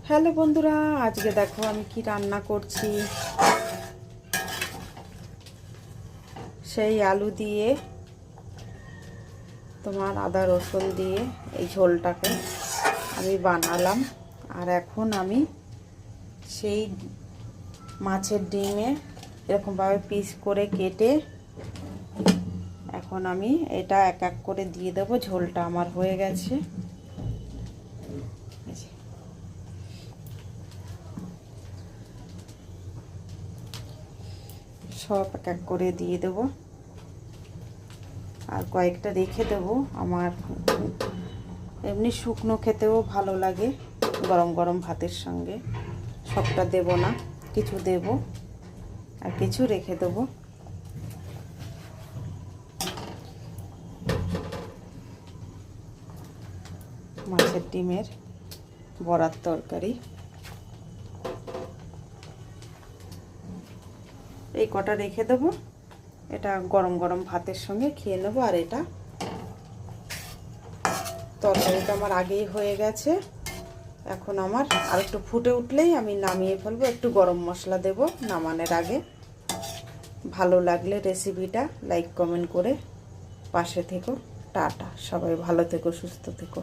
Hello বন্ধুরা, আজকে দেখো আমি কি রান্না করছি। সেই আলু দিয়ে তোমার আদা রসুন দিয়ে এই ঝোলটাকে আমি বানালাম। আর এখন আমি সেই মাছের ডিমে এরকমভাবে পিস করে কেটে এখন আমি এটা এক এক করে দিয়ে দেবো। ঝোলটা আমার হয়ে গেছে। সব এক এক করে দিয়ে দেবো আর কয়েকটা রেখে দেবো। আমার এমনি শুকনো খেতেও ভালো লাগে গরম গরম ভাতের সঙ্গে। সবটা দেব না, কিছু দেব আর কিছু রেখে দেবো। মাছের ডিমের বড়ার তরকারি এই কটা রেখে দেবো। এটা গরম গরম ভাতের সঙ্গে খেয়ে নেবো। আর এটা তরকারিটা আমার আগেই হয়ে গেছে। এখন আমার আর একটু ফুটে উঠলেই আমি নামিয়ে ফেলবো। একটু গরম মশলা দেব নামানোর আগে। ভালো লাগলে রেসিপিটা লাইক কমেন্ট করে পাশে থেকো। টাটা, সবাই ভালো থেকো, সুস্থ থেকো।